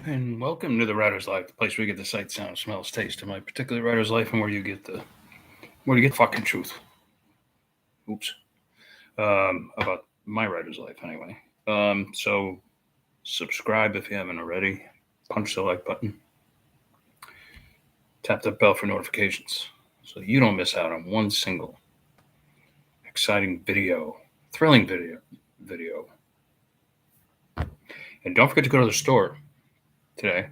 And welcome to the Writer's Life, the place where you get the sight, sound, smells, taste of my particular writer's life, and where you get fucking truth. Oops. About my writer's life, anyway. So subscribe if you haven't already. Punch the like button. Tap the bell for notifications, so you don't miss out on one single exciting video, thrilling video. And don't forget to go to the store today.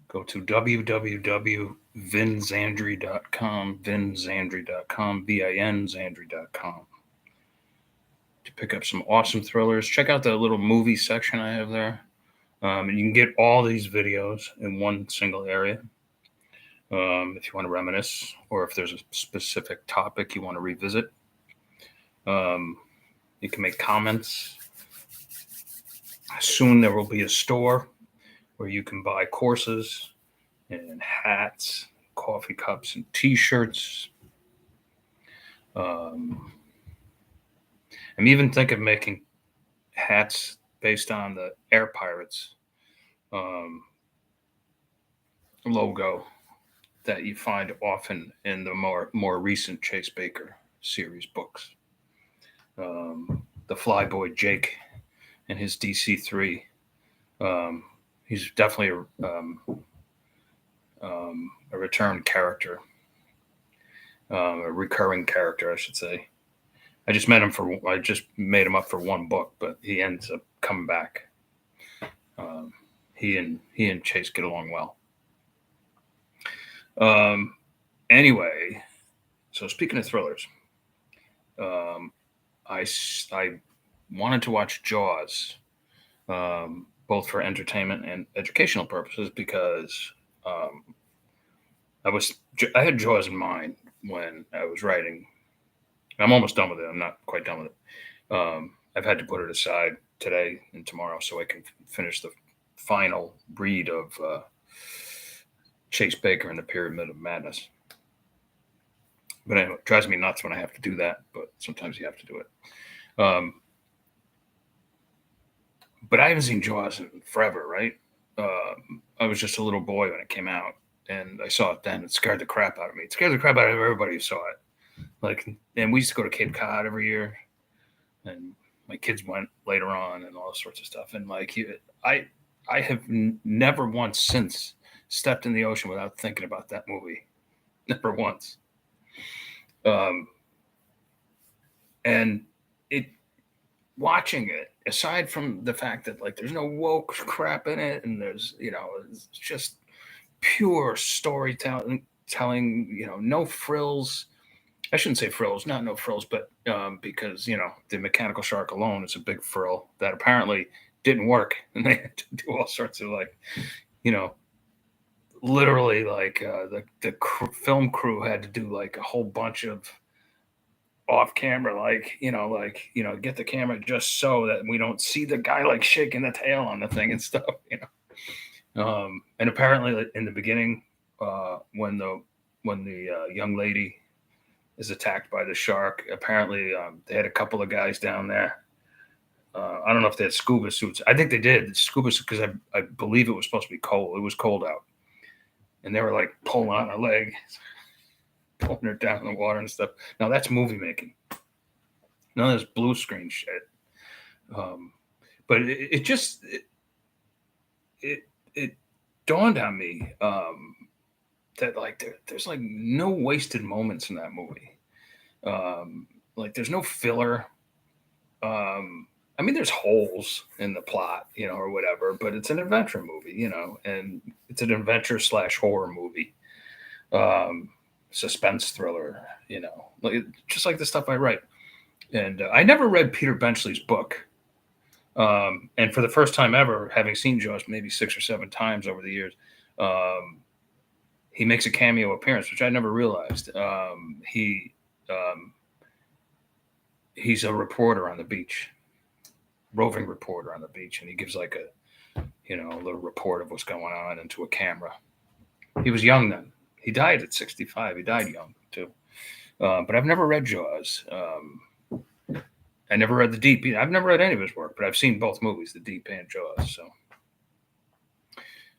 Go to www.vinzandri.com, vinzandri.com, vinzandri.com, to pick up some awesome thrillers. Check out the little movie section I have there. And you can get all these videos in one single area. If you want to reminisce, or if there's a specific topic you want to revisit, you can make comments. Soon there will be a store where you can buy courses and hats, coffee cups, and T-shirts. I'm even thinking of making hats based on the Air Pirates logo that you find often in the more recent Chase Baker series books. The Flyboy Jake and his DC-3. He's definitely a return character, a recurring character, I should say. I just made him up for one book, but he ends up coming back. He and Chase get along well. Anyway, so speaking of thrillers, I wanted to watch Jobz, both for entertainment and educational purposes, because I had Jobz in mind when I was writing. I'm almost done with it. I'm not quite done with it. I've had to put it aside today and tomorrow so I can finish the final read of Chase Baker and the Pyramid of Madness. But anyway, it drives me nuts when I have to do that, but sometimes you have to do it. But I haven't seen Jobz in forever, right? I was just a little boy when it came out, and I saw it then. It scared the crap out of me. It scared the crap out of everybody who saw it. And we used to go to Cape Cod every year, and my kids went later on, and all sorts of stuff. And I have never once since stepped in the ocean without thinking about that movie. Never once. And watching it, aside from the fact that there's no woke crap in it, and there's it's just pure storytelling, no frills. I shouldn't say frills, not no frills, but because the mechanical shark alone is a big frill that apparently didn't work, and they had to do all sorts of literally the film crew had to do a whole bunch of off camera, get the camera just so that we don't see the guy shaking the tail on the thing and stuff, and apparently in the beginning, when the young lady is attacked by the shark, apparently they had a couple of guys down there. I don't know if they had scuba suits. I think they did scuba suits because I believe it was supposed to be cold. It was cold out, and they were pulling on her leg, pulling her down in the water and stuff. Now that's movie making. None of this blue screen shit. But it just dawned on me that there's no wasted moments in that movie. There's no filler. I mean, there's holes in the plot, or whatever, but it's an adventure movie, and it's an adventure / horror movie, suspense thriller, just like the stuff I write. And I never read Peter Benchley's book. And for the first time ever, having seen Jobz maybe 6 or 7 times over the years, he makes a cameo appearance, which I never realized. He's a reporter on the beach, roving reporter on the beach, and he gives a little report of what's going on into a camera. He was young then. He died at 65. He died young too. But I've never read Jobz. I never read The Deep. I've never read any of his work, but I've seen both movies, The Deep and Jobz. So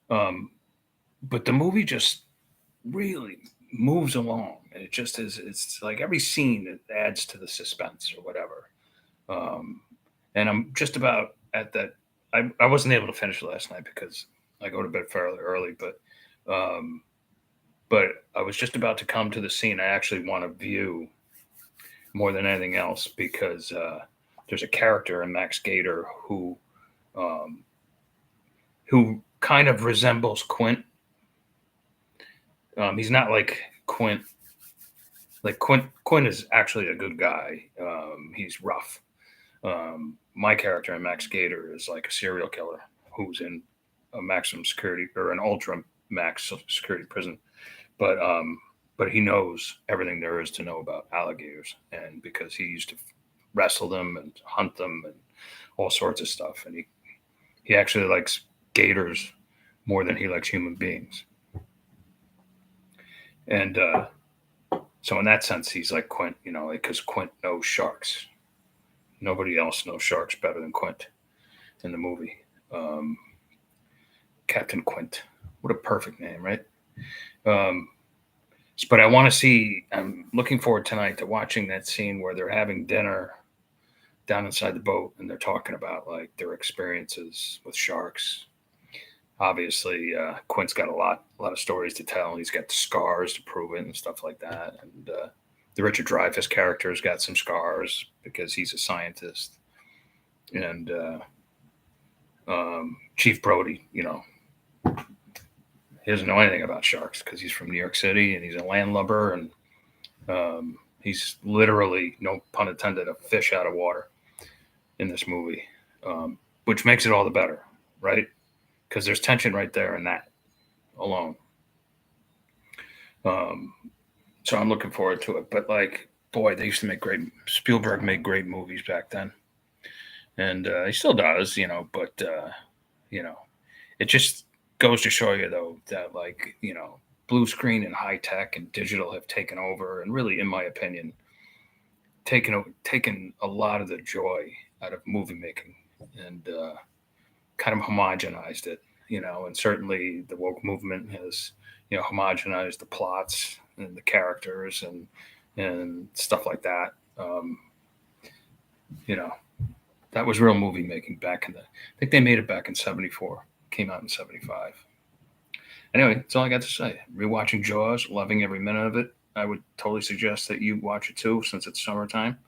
But the movie just really moves along. And it just is, it's like every scene it adds to the suspense or whatever. Um, and I'm just about at that. I wasn't able to finish it last night because I go to bed fairly early, um, but I was just about to come to the scene I actually want to view more than anything else because there's a character in Max Gator um, who kind of resembles Quint. He's not like Quint. Like Quint is actually a good guy. He's rough. My character in Max Gator is like a serial killer who's in a maximum security or an ultra max security prison, but um, but he knows everything there is to know about alligators, and because he used to wrestle them and hunt them and all sorts of stuff, and he actually likes gators more than he likes human beings, and so in that sense, he's like Quint, you know, like because Quint knows sharks. Nobody else knows sharks better than Quint in the movie. Um, Captain Quint. What a perfect name, right? Um, but I want to see. I'm looking forward tonight to watching that scene where they're having dinner down inside the boat and they're talking about like their experiences with sharks. Obviously, Quint's got a lot of stories to tell. He's got the scars to prove it and stuff like that. And the Richard Dreyfuss character's got some scars because he's a scientist. And Chief Brody, you know, he doesn't know anything about sharks because he's from New York City and he's a landlubber and he's literally, no pun intended, a fish out of water in this movie, which makes it all the better, right? Because there's tension right there in that alone. Um, so I'm looking forward to it. But like, boy, they used to make great. Spielberg made great movies back then, and he still does, you know. But you know, it just goes to show you though that like you know, blue screen and high tech and digital have taken over, and really, in my opinion, taken a lot of the joy out of movie making and kind of homogenized it, you know. And certainly the woke movement has, you know, homogenized the plots and the characters and stuff like that. Um, you know, that was real movie making back in the. I think they made it back in '74. Came out in '75. Anyway, that's all I got to say. Rewatching Jaws, loving every minute of it. I would totally suggest that you watch it too, since it's summertime,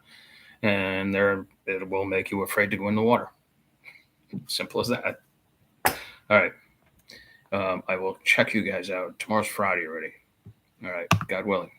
and there it will make you afraid to go in the water. Simple as that. All right. I will check you guys out. Tomorrow's Friday already. All right. God willing.